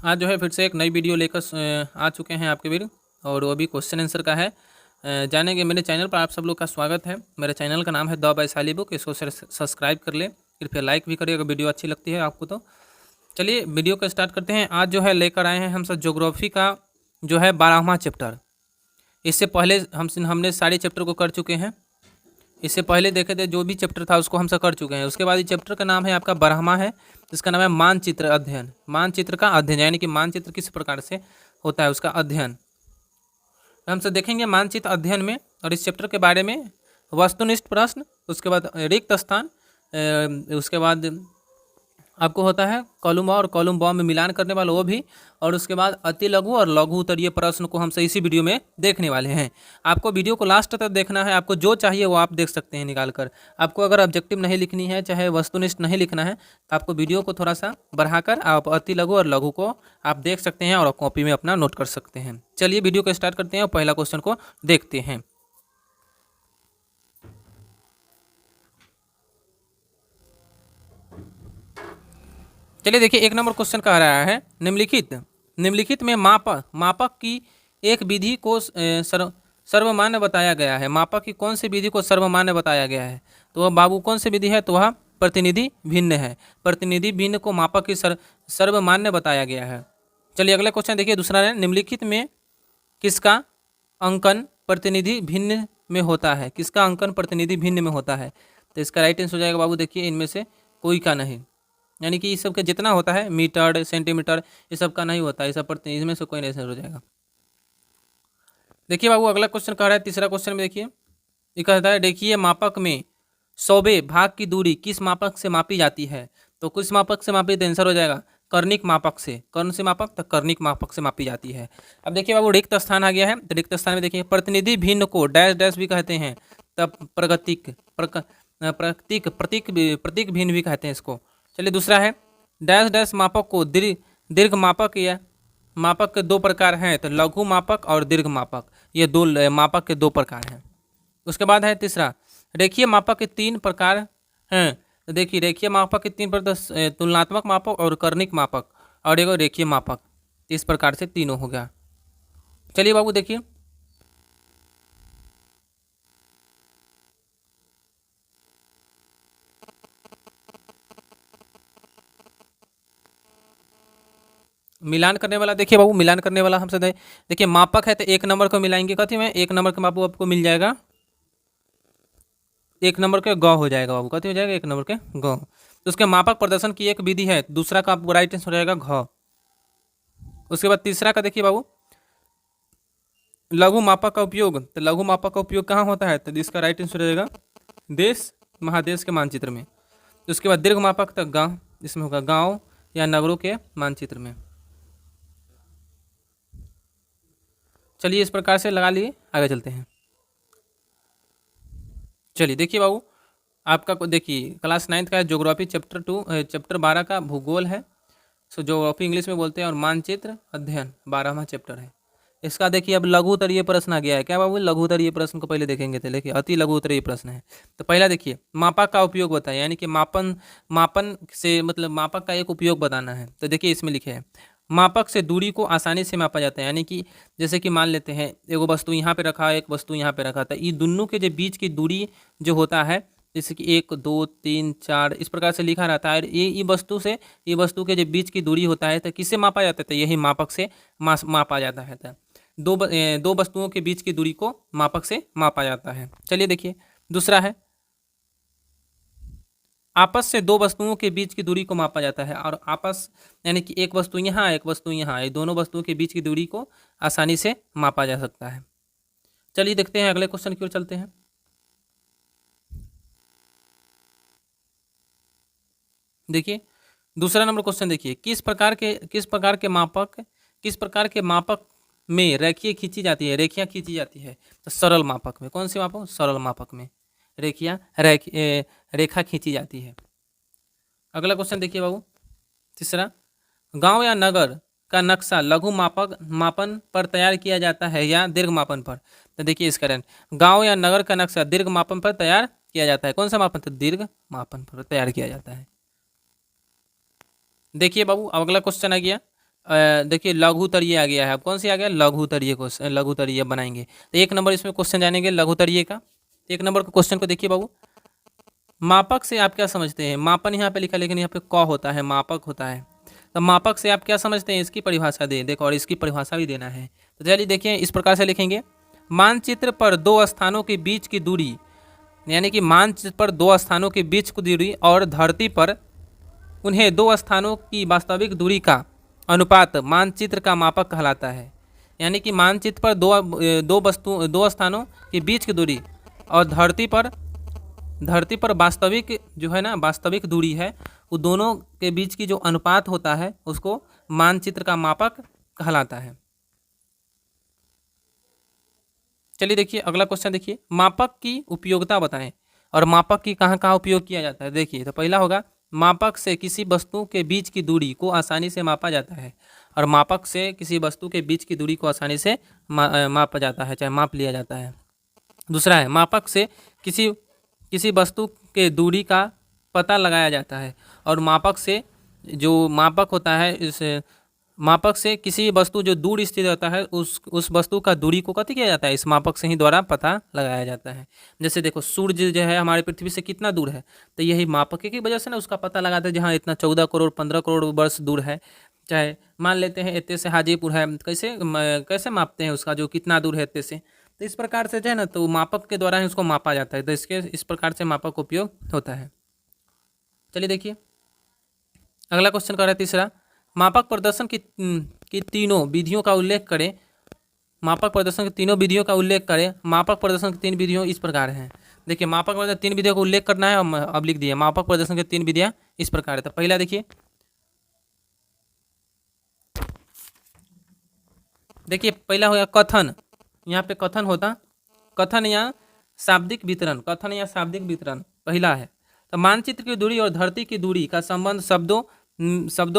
आज जो है फिर से एक नई वीडियो लेकर आ चुके हैं आपके बीच, और वो भी क्वेश्चन आंसर का है। जानेंगे। मेरे चैनल पर आप सब लोग का स्वागत है। मेरे चैनल का नाम है द वैशाली बुक। इसको सब्सक्राइब कर ले, कृपया लाइक भी करिए अगर वीडियो अच्छी लगती है आपको तो। चलिए वीडियो को स्टार्ट करते हैं। आज जो है लेकर आए हैं हम सब ज्योग्राफी का जो है 12वां चैप्टर। इससे पहले हमने सारे चैप्टर को कर चुके हैं। इससे पहले देखे थे जो भी चैप्टर था उसको हम सब कर चुके हैं। उसके बाद ये चैप्टर का नाम है आपका 12वां है, इसका नाम है मानचित्र अध्ययन। मानचित्र का अध्ययन यानी कि मानचित्र किस प्रकार से होता है उसका अध्ययन हम सब देखेंगे मानचित्र अध्ययन में। और इस चैप्टर के बारे में वस्तुनिष्ठ प्रश्न, उसके बाद रिक्त स्थान, उसके बाद आपको होता है कॉलम आ और कॉलम ब में मिलान करने वाला वो भी, और उसके बाद अति लघु और लघु उत्तरीय प्रश्न को हम से इसी वीडियो में देखने वाले हैं। आपको वीडियो को लास्ट तक देखना है। आपको जो चाहिए वो आप देख सकते हैं निकाल कर। आपको अगर ऑब्जेक्टिव नहीं लिखनी है, चाहे वस्तुनिष्ठ नहीं लिखना है, तो आपको वीडियो को थोड़ा सा बढ़ाकर आप अति लघु और लघु को आप देख सकते हैं और कॉपी में अपना नोट कर सकते हैं। चलिए वीडियो को स्टार्ट करते हैं और पहला क्वेश्चन को देखते हैं। चलिए देखिए, एक नंबर क्वेश्चन कह रहा है निम्नलिखित में मापक की एक विधि को सर्वमान्य बताया गया है। मापक की कौन सी विधि को सर्वमान्य बताया गया है? तो वह बाबू कौन सी विधि है? तो वह प्रतिनिधि भिन्न है। प्रतिनिधि भिन्न को मापक की सर्वमान्य बताया गया है। चलिए अगला क्वेश्चन देखिए, दूसरा है निम्नलिखित में किसका अंकन प्रतिनिधि भिन्न में होता है? किसका अंकन प्रतिनिधि भिन्न में होता है? तो इसका राइट आंसर हो जाएगा बाबू, देखिए इनमें से कोई का नहीं, यानी कि इस सब के जितना होता है मीटर सेंटीमीटर ये सब का नहीं होता, ये सब पर इसमें से कोई नहीं हो जाएगा। देखिए बाबू अगला क्वेश्चन कह रहा है, तीसरा क्वेश्चन में देखिए ये कहता है देखिए मापक में 100वें भाग की दूरी किस मापक से मापी जाती है? तो किस मापक से मापी? तो आंसर हो जाएगा कर्णिक मापक से। कौन से मापक? तो कर्णिक मापक से मापी जाती है। अब देखिए बाबू रिक्त स्थान आ गया है, तो रिक्त स्थान में देखिए प्रतिनिधि भिन्न को डैश डैश भी कहते हैं, तब प्रतीक भिन्न भी कहते हैं इसको। चलिए दूसरा है डैश डैश मापक को दीर्घ मापक या मापक के दो प्रकार हैं, तो लघु मापक और दीर्घ मापक, ये दो मापक के दो प्रकार हैं। उसके बाद है तीसरा रेखीय मापक के 3 प्रकार हैं। तो देखिए रेखीय मापक के 3 प्रकार, तुलनात्मक मापक और कर्णिक मापक और एक रेखीय मापक। इस प्रकार से तीनों हो गया। चलिए बाबू देखिए मिलान करने वाला, देखिए बाबू मिलान करने वाला हमसे देखिए मापक है तो 1 नंबर को मिलाएंगे कथी में? 1 नंबर के बाबू आपको मिल जाएगा 1 नंबर के ग हो जाएगा बाबू, कथी हो जाएगा? 1 नंबर के ग। तो उसके मापक प्रदर्शन की एक विधि है, दूसरा का आपको राइट आंसर हो जाएगा घ। उसके बाद तीसरा का देखिए बाबू लघु मापक का उपयोग, तो लघु मापक का उपयोग कहाँ होता है? तो इसका राइट आंसर हो जाएगा देश महादेश के मानचित्र में। उसके बाद दीर्घ मापक तक गाँव, इसमें होगा गाँव या नगरों के मानचित्र में। चलिए इस प्रकार से लगा लिए, आगे चलते हैं। चलिए देखिए बाबू आपका को देखिए क्लास 9th का है ज्योग्राफी चैप्टर 12 का भूगोल है। सो ज्योग्राफी इंग्लिश में बोलते हैं, और मानचित्र अध्ययन 12वां चैप्टर है। इसका देखिए अब लघु उत्तरीय प्रश्न आ गया है। क्या बाबू? लघु उत्तरीय प्रश्न को पहले देखेंगे। तो देखिए अति लघु उत्तरीय प्रश्न है। तो पहला देखिए मापक का उपयोग बताए, यानी कि मापन से मतलब मापक का एक उपयोग बताना है। तो देखिए इसमें लिखे है मापक से दूरी को आसानी से मापा जाता है, यानी कि जैसे कि मान लेते हैं एक वस्तु यहाँ पे रखा है, एक वस्तु यहाँ पे रखा था, ये दोनों के जो बीच की दूरी जो होता है, जैसे कि 1 2 3 4 इस प्रकार से लिखा रहता है। ये वस्तु के जो बीच की दूरी होता है तो किससे मापा जाता है? तो यही मापक से मापा जाता है। तो दो वस्तुओं के बीच की दूरी को मापक से मापा जाता है। चलिए देखिए दूसरा है आपस से दो वस्तुओं के बीच की दूरी को मापा जाता है। और आपस यानी कि एक वस्तु यहाँ एक वस्तु यहाँ, ये दोनों वस्तुओं के बीच की दूरी को आसानी से मापा जा सकता है। चलिए देखते हैं अगले क्वेश्चन की ओर चलते हैं। देखिए दूसरा नंबर क्वेश्चन देखिए किस प्रकार के मापक में रेखियाँ खींची जाती है? रेखियाँ खींची जाती है तो सरल मापक में। कौन से मापक? सरल मापक में रेखा खींची जाती है। अगला क्वेश्चन देखिए बाबू तीसरा गांव या नगर का नक्शा लघु मापन पर तैयार किया जाता है या दीर्घ मापन पर? तो देखिए इसका गांव या नगर का नक्शा दीर्घ मापन पर तैयार किया जाता है। कौन सा मापन? तो दीर्घ मापन पर तैयार किया जाता है। देखिए बाबू अगला क्वेश्चन आ गया देखिए लघुतरीय आ गया है। अब कौन सी आ गया? लघुतरीय क्वेश्चन, लघुतरीय बनाएंगे। तो 1 नंबर इसमें क्वेश्चन जानेंगे लघुतरीय का। 1 नंबर के क्वेश्चन को देखिए बाबू, मापक से आप क्या समझते हैं? मापन यहाँ पे लिखा लेकिन यहाँ पे क होता है, मापक होता है। तो मापक से आप क्या समझते हैं? इसकी परिभाषा दे देखो, और इसकी परिभाषा भी देना है। तो चलिए देखिए, इस प्रकार से लिखेंगे, मानचित्र पर दो स्थानों के बीच की दूरी, यानी कि मानचित्र पर दो स्थानों के बीच की दूरी और धरती पर उन्हें दो स्थानों की वास्तविक दूरी का अनुपात मानचित्र का मापक कहलाता है। यानी कि मानचित्र पर दो स्थानों के बीच की दूरी और धरती पर वास्तविक जो है ना, वास्तविक दूरी है, वो दोनों के बीच की जो अनुपात होता है उसको मानचित्र का मापक कहलाता है। चलिए देखिए अगला क्वेश्चन देखिए, मापक की उपयोगिता बताएं और मापक की कहाँ कहाँ उपयोग किया जाता है। देखिए तो पहला होगा, मापक से किसी वस्तु के बीच की दूरी को आसानी से मापा जाता है, और मापक से किसी वस्तु के बीच की दूरी को आसानी से मापा जाता है, चाहे माप लिया जाता है। दूसरा है, मापक से किसी वस्तु के दूरी का पता लगाया जाता है, और मापक से जो मापक होता है, इस मापक से किसी वस्तु जो दूर स्थित होता है उस वस्तु का दूरी को कथी किया जाता है? इस मापक से ही द्वारा पता लगाया जाता है। जैसे देखो, सूर्य जो है हमारे पृथ्वी से कितना दूर है, तो यही मापक की वजह से ना उसका पता लगाते हैं, जहाँ इतना 14 करोड़ 15 करोड़ वर्ष दूर है। चाहे मान लेते हैं इतने से हाजीपुर है, कैसे मापते हैं उसका जो कितना दूर है इतने से? तो इस प्रकार से जो है ना, तो मापक के द्वारा ही उसको मापा जाता है। तो इस प्रकार से मापक उपयोग होता है। चलिए देखिए अगला क्वेश्चन कर रहा है तीसरा, मापक प्रदर्शन की तीनों विधियों का उल्लेख करें। मापक प्रदर्शन की तीनों विधियों का उल्लेख करें। मापक प्रदर्शन की 3 विधियों इस प्रकार हैं। देखिए मापक प्रदर्शन 3 विधियों का उल्लेख करना है, और अब लिख दिया मापक प्रदर्शन की 3 विधियां इस प्रकार है। तो पहला देखिए पहला हो गया कथन। यहाँ पे कथन होता, कथन या शाब्दिक वितरण, कथन या शाब्दिक वितरण पहला है। तो मानचित्र की दूरी और धरती की दूरी का संबंध शब्दों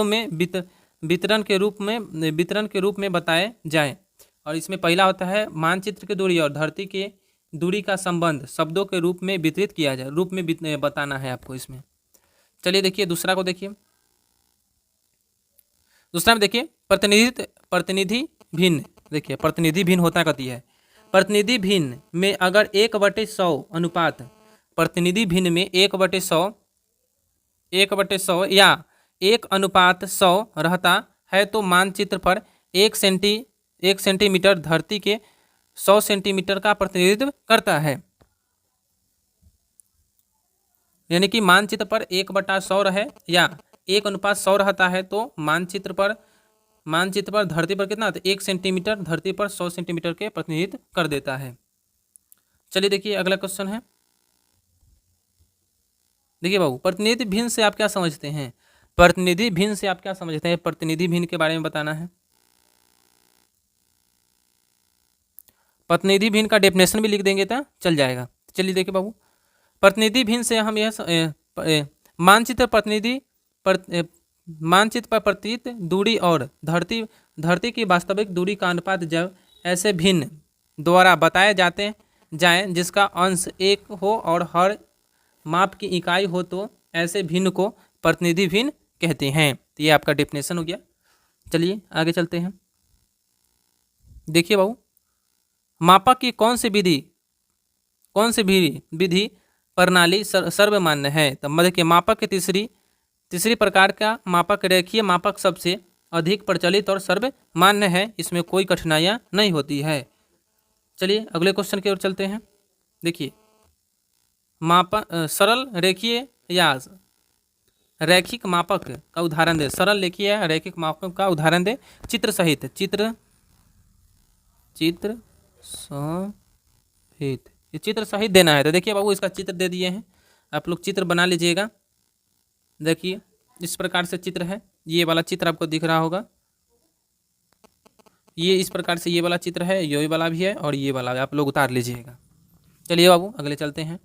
में वितरण के रूप में बताए जाए। और इसमें पहला होता है, मानचित्र की दूरी और धरती की दूरी का संबंध शब्दों के रूप में वितरित किया जाए, रूप में बताना है आपको इसमें। चलिए देखिए दूसरा को देखिए, दूसरा में देखिए प्रतिनिधि भिन्न। देखिए प्रतिनिधि भिन्न होता कथी है? प्रतिनिधि भिन्न में अगर 1/100 अनुपात, प्रतिनिधि भिन्न में 1/100 या 1:100 रहता है तो मानचित्र पर 1 सेंटीमीटर धरती के 100 सेंटीमीटर का प्रतिनिधित्व करता है। यानी कि मानचित्र पर 1/100 रहे या 1:100 रहता है तो मानचित्र पर धरती पर कितना? 1 सेंटीमीटर धरती पर 100 सेंटीमीटर के प्रतिनिधित्व कर देता है। चलिए देखिए अगला क्वेश्चन है, देखिए बाबू प्रतिनिधि भिन्न से आप क्या समझते हैं? प्रतिनिधि भिन्न से आप क्या समझते हैं? प्रतिनिधि भिन्न के बारे में बताना है। प्रतिनिधि भिन्न का डेफिनेशन भी लिख देंगे तो चल जाएगा। चलिए देखिए बाबू, प्रतिनिधि भिन्न से हम यह मानचित्र पर प्रतीत दूरी और धरती की वास्तविक दूरी का अनुपात जब ऐसे भिन्न द्वारा बताए जाते जाएं जिसका अंश 1 हो और हर माप की इकाई हो, तो ऐसे भिन्न को प्रतिनिधि भिन्न कहते हैं। तो ये आपका डेफिनेशन हो गया। चलिए आगे चलते हैं। देखिए बाबू, मापक की कौन सी विधि प्रणाली सर्वमान्य है? तो देखिए मापक के तीसरी प्रकार का मापक रेखीय मापक सबसे अधिक प्रचलित और सर्वमान्य है, इसमें कोई कठिनाइयाँ नहीं होती है। चलिए अगले क्वेश्चन की ओर चलते हैं। देखिए मापक सरल रेखीय या रैखिक मापक का उदाहरण दे। सरल रेखीय या रैखिक मापक का उदाहरण दे चित्र सहित। ये चित्र सहित देना है। तो देखिए बाबू इसका चित्र दे दिए हैं, आप लोग चित्र बना लीजिएगा। देखिए इस प्रकार से चित्र है, ये वाला चित्र आपको दिख रहा होगा। ये इस प्रकार से ये वाला चित्र है, ये वाला भी है और ये वाला भी, आप लोग उतार लीजिएगा। चलिए बाबू अगले चलते हैं।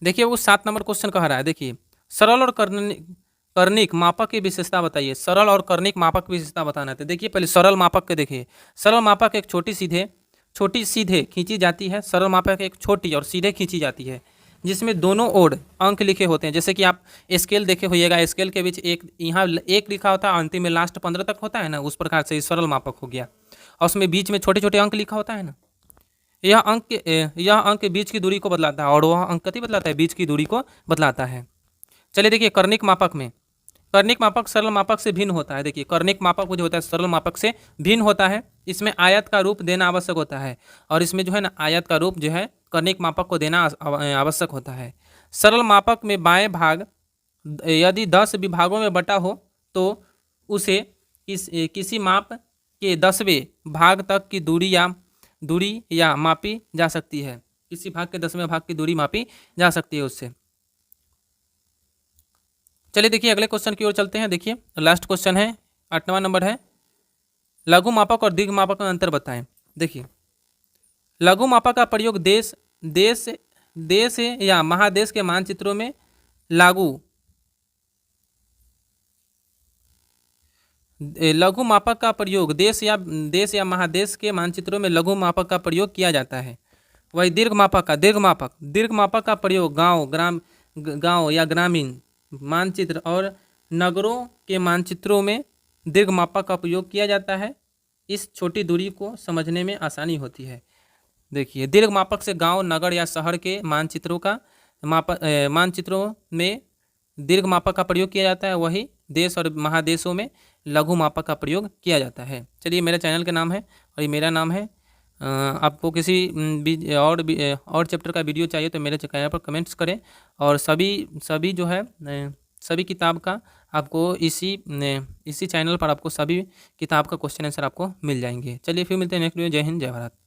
देखिए वो 7 नंबर क्वेश्चन कह रहा है। देखिए सरल और कर्णिक मापक की विशेषता बताइए। सरल और कर्णिक मापक की विशेषता बताना है। तो देखिए पहले सरल मापक के देखिए, सरल मापक एक छोटी सीधे खींची जाती है। सरल मापक एक छोटी और सीधे खींची जाती है। जिसमें दोनों ओर अंक लिखे होते हैं। जैसे कि आप स्केल देखे होइएगा, स्केल के बीच एक यहाँ एक लिखा होता है, अंतिम में लास्ट 15 तक होता है ना, उस प्रकार से सरल मापक हो गया। और उसमें बीच में छोटे छोटे अंक लिखा होता है ना, यह अंक बीच की दूरी को बतलाता है, और वह अंक कति बतलाता है, बीच की दूरी को बतलाता है। चलिए देखिए, कर्णिक मापक में, कर्णिक मापक सरल मापक से भिन्न होता है। देखिए कर्णिक मापक जो होता है सरल मापक से भिन्न होता है। इसमें आयत का रूप देना आवश्यक होता है, और इसमें जो है ना आयत का रूप जो है कर्णिक मापक को देना आवश्यक होता है। सरल मापक में बाएं भाग यदि 10 विभागों में बटा हो तो उसे किसी माप के 10वें भाग तक की दूरी या मापी जा सकती है। किसी भाग के 10वें भाग की दूरी मापी जा सकती है उससे। चलिए देखिए अगले क्वेश्चन की ओर चलते हैं। देखिए लास्ट क्वेश्चन है, 8वां नंबर है, लघु मापक और दीर्घ मापक में अंतर बताएं। देखिए लघु मापक का प्रयोग देश या महादेश के मानचित्रों में लघु मापक का प्रयोग देश या महादेश के मानचित्रों में लघु मापक का प्रयोग किया जाता है। वही दीर्घ मापक का प्रयोग गांव या ग्रामीण मानचित्र और नगरों के मानचित्रों में दीर्घ मापक का उपयोग किया जाता है। इस छोटी दूरी को समझने में आसानी होती है। देखिए दीर्घ मापक से गांव, नगर या शहर के मानचित्रों में दीर्घ मापक का प्रयोग किया जाता है, वही देश और महादेशों में लघु मापक का प्रयोग किया जाता है। चलिए मेरा चैनल का नाम है और ये मेरा नाम है। आपको किसी और चैप्टर का वीडियो चाहिए तो मेरे चैनल पर कमेंट्स करें, और सभी जो है सभी किताब का आपको इसी चैनल पर आपको सभी किताब का क्वेश्चन आंसर आपको मिल जाएंगे। चलिए फिर मिलते हैं नेक्स्ट वीडियो। जय हिंद, जय भारत।